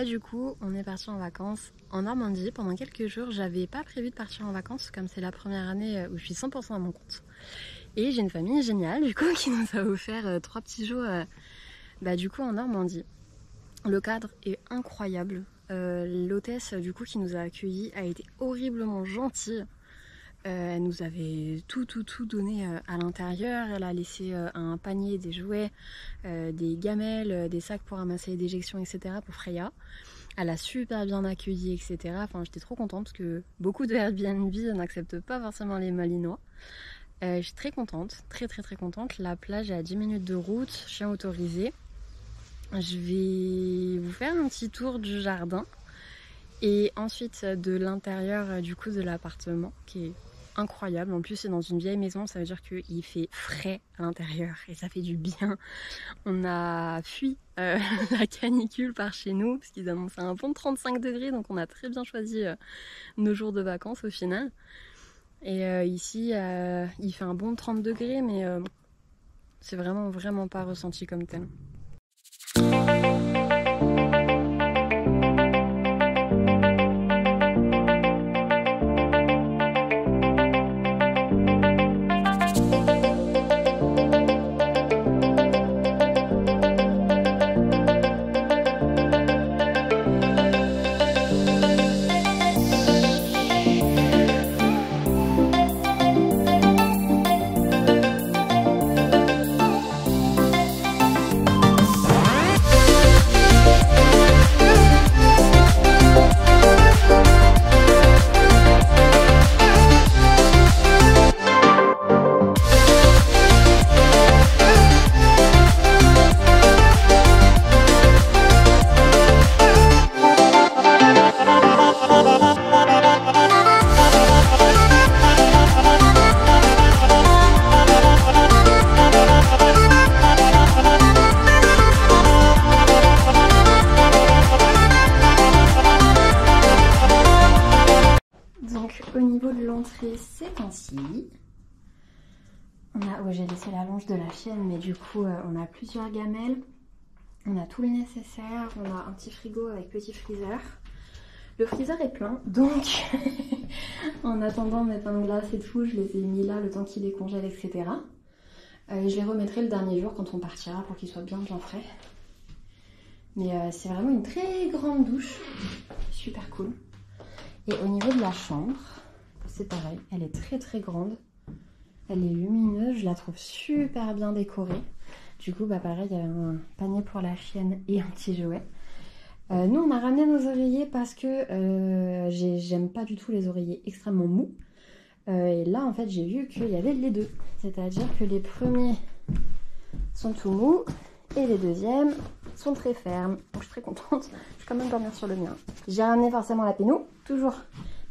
Là du coup on est parti en vacances en Normandie pendant quelques jours. J'avais pas prévu de partir en vacances comme c'est la première année où je suis 100% à mon compte. Et j'ai une famille géniale du coup qui nous a offert 3 petits jours du coup en Normandie. Le cadre est incroyable. L'hôtesse du coup qui nous a accueillis a été horriblement gentille. Elle nous avait tout donné à l'intérieur. Elle a laissé un panier, des jouets, des gamelles, des sacs pour ramasser les déjections, etc. pour Freya. Elle a super bien accueilli, etc. Enfin, j'étais trop contente parce que beaucoup de Airbnb n'acceptent pas forcément les Malinois. Je suis très contente, très contente. La plage est à 10 minutes de route, chien autorisé. Je vais vous faire un petit tour du jardin et ensuite de l'intérieur du coup de l'appartement qui est incroyable. En plus c'est dans une vieille maison, ça veut dire qu'il fait frais à l'intérieur et ça fait du bien. On a fui la canicule par chez nous parce qu'ils annonçaient un bon 35 degrés, donc on a très bien choisi nos jours de vacances au final. Et ici il fait un bon 30 degrés mais c'est vraiment pas ressenti comme tel. Au niveau de l'entrée, c'est ainsi. J'ai laissé la longe de la chienne, mais du coup, on a plusieurs gamelles. On a tout le nécessaire. On a un petit frigo avec petit freezer. Le freezer est plein, donc en attendant mes pains de glace et tout, je les ai mis là le temps qu'il les congèle, etc. Je les remettrai le dernier jour quand on partira pour qu'ils soient bien frais. Mais c'est vraiment une très grande douche. Super cool. Et au niveau de la chambre, c'est pareil, elle est très grande, elle est lumineuse, je la trouve super bien décorée. Du coup, pareil, il y a un panier pour la chienne et un petit jouet. Nous, on a ramené nos oreillers parce que j'aime pas du tout les oreillers extrêmement mous. Et là, en fait, j'ai vu qu'il y avait les deux. C'est-à-dire que les premiers sont tout mous et les deuxièmes sont très fermes. Donc, je suis très contente. Je vais quand même dormir sur le mien. J'ai ramené forcément la pénou, toujours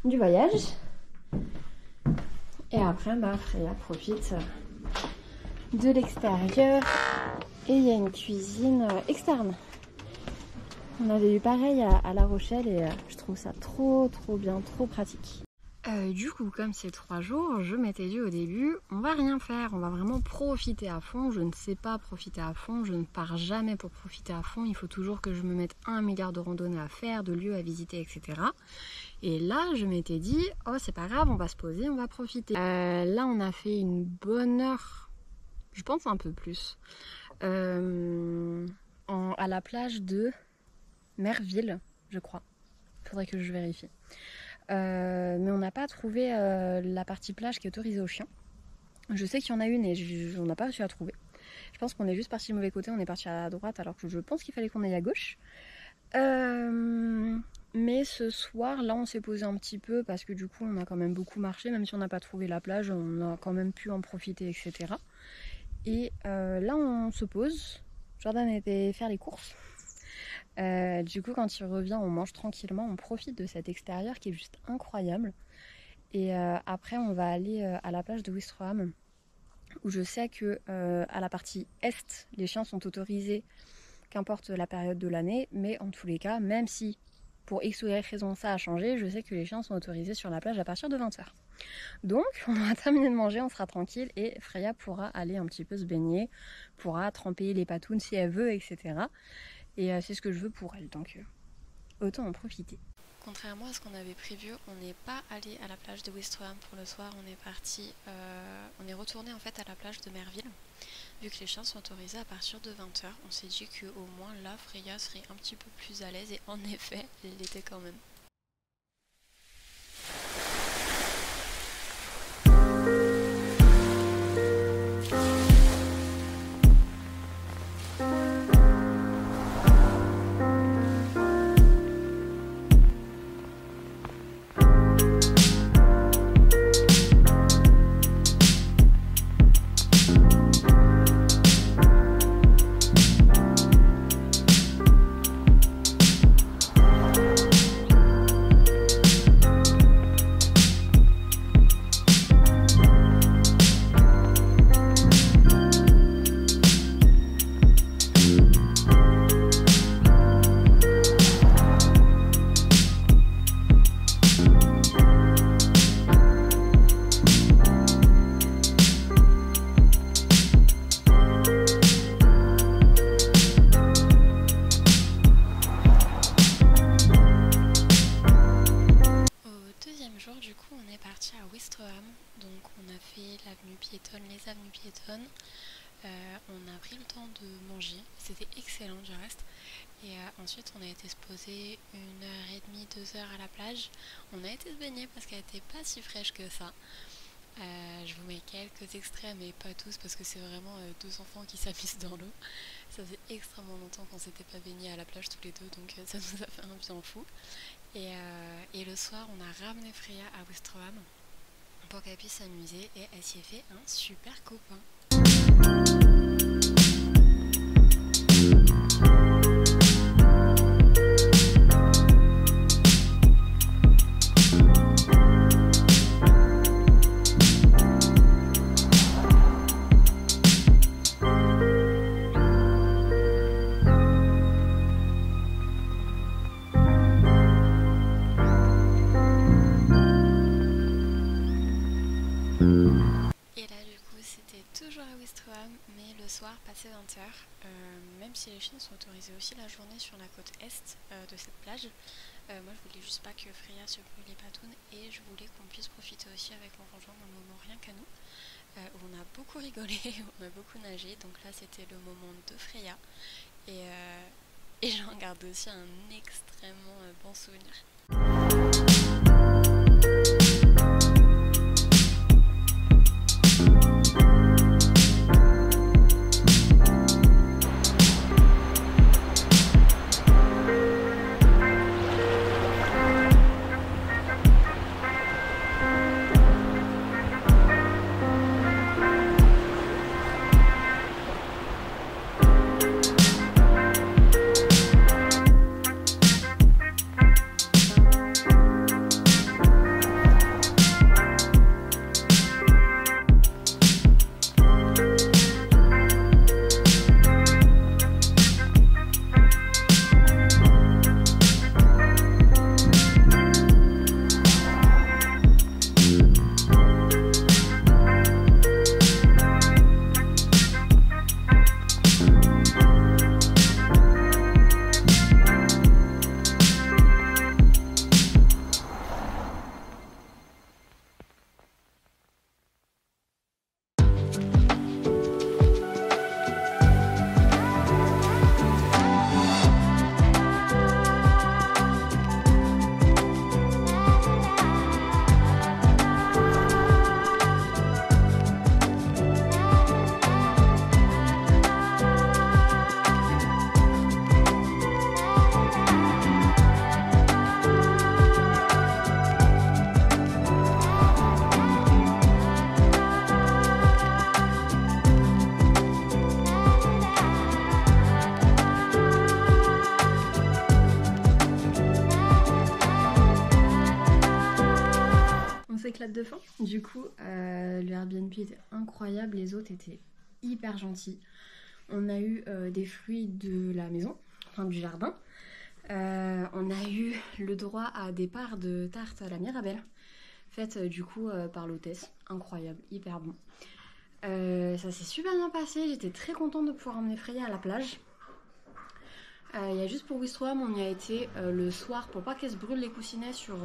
du voyage. Et après, Freya profite de l'extérieur. Et il y a une cuisine externe. On avait eu pareil à La Rochelle et je trouve ça trop bien, trop pratique. Du coup, comme c'est 3 jours, je m'étais dit au début, on va rien faire, on va vraiment profiter à fond. Je ne sais pas profiter à fond, je ne pars jamais pour profiter à fond. Il faut toujours que je me mette 1 milliard de randonnées à faire, de lieux à visiter, etc. Et là, je m'étais dit, oh c'est pas grave, on va se poser, on va profiter. Là, on a fait une bonne heure, je pense un peu plus, à la plage de Merville, je crois. Faudrait que je vérifie. Mais on n'a pas trouvé la partie plage qui est autorisée aux chiens. Je sais qu'il y en a une et on n'a pas réussi à trouver. Je pense qu'on est juste parti du mauvais côté, on est parti à droite alors que je pense qu'il fallait qu'on aille à gauche. Mais ce soir, là on s'est posé un petit peu parce que du coup on a quand même beaucoup marché, même si on n'a pas trouvé la plage, on a quand même pu en profiter, etc. Et là on se pose, Jordan était faire les courses. Du coup quand il revient on mange tranquillement, on profite de cet extérieur qui est juste incroyable. Et après on va aller à la plage de Ouistreham où je sais que à la partie est les chiens sont autorisés qu'importe la période de l'année, mais en tous les cas, même si pour X ou Y raison ça a changé, je sais que les chiens sont autorisés sur la plage à partir de 20h. Donc on va terminer de manger, on sera tranquille et Freya pourra aller un petit peu se baigner, pourra tremper les patounes si elle veut, etc. Et c'est ce que je veux pour elle. Donc autant en profiter. Contrairement à ce qu'on avait prévu, on n'est pas allé à la plage de Ouistreham pour le soir, on est retourné en fait à la plage de Merville. Vu que les chiens sont autorisés à partir de 20 h, on s'est dit qu'au moins là, Freya serait un petit peu plus à l'aise et en effet, elle l'était quand même. Donc on a fait l'avenue piétonne, les avenues piétonnes, on a pris le temps de manger, c'était excellent du reste, et ensuite on a été se poser 1h30, 2 h à la plage. On a été se baigner parce qu'elle n'était pas si fraîche que ça. Je vous mets quelques extraits mais pas tous parce que c'est vraiment deux enfants qui s'amusent dans l'eau. Ça faisait extrêmement longtemps qu'on s'était pas baigné à la plage tous les deux, donc ça nous a fait un bien fou. Et le soir on a ramené Freya à Ouistreham pour qu'elle puisse s'amuser et elle s'y est fait un super copain. Et là du coup c'était toujours à Ouistreham mais le soir passé 20 h, même si les chiens sont autorisés aussi la journée sur la côte est de cette plage, moi je voulais juste pas que Freya se brûle les patounes et je voulais qu'on puisse profiter aussi avec mon conjoint d'un moment rien qu'à nous, où on a beaucoup rigolé, on a beaucoup nagé, donc là c'était le moment de Freya et j'en garde aussi un extrêmement bon souvenir. Éclate de fin. Du coup, le Airbnb était incroyable, les hôtes étaient hyper gentils. On a eu des fruits de la maison, enfin du jardin. On a eu le droit à des parts de tarte à la Mirabelle, faites du coup par l'hôtesse. Incroyable, hyper bon. Ça s'est super bien passé, j'étais très contente de pouvoir emmener Freya à la plage. Il y a juste pour Wistreham, on y a été le soir pour pas qu'elle se brûle les coussinets sur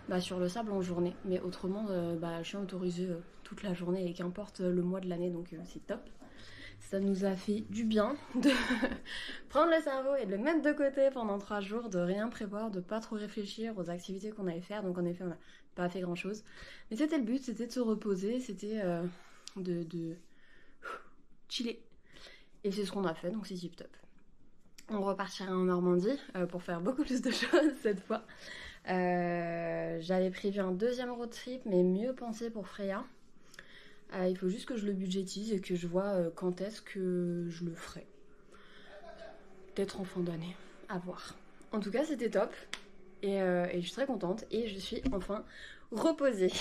le sable en journée. Mais autrement, je suis autorisée toute la journée et qu'importe le mois de l'année, donc c'est top. Ça nous a fait du bien de prendre le cerveau et de le mettre de côté pendant 3 jours, de rien prévoir, de pas trop réfléchir aux activités qu'on allait faire. Donc en effet, on n'a pas fait grand chose. Mais c'était le but, c'était de se reposer, c'était de chiller. Et c'est ce qu'on a fait, donc c'est tip top. On repartira en Normandie pour faire beaucoup plus de choses cette fois. J'avais prévu un deuxième road trip, mais mieux pensé pour Freya. Il faut juste que je le budgétise et que je vois quand est-ce que je le ferai. Peut-être en fin d'année, à voir. En tout cas, c'était top et je suis très contente et je suis enfin reposée.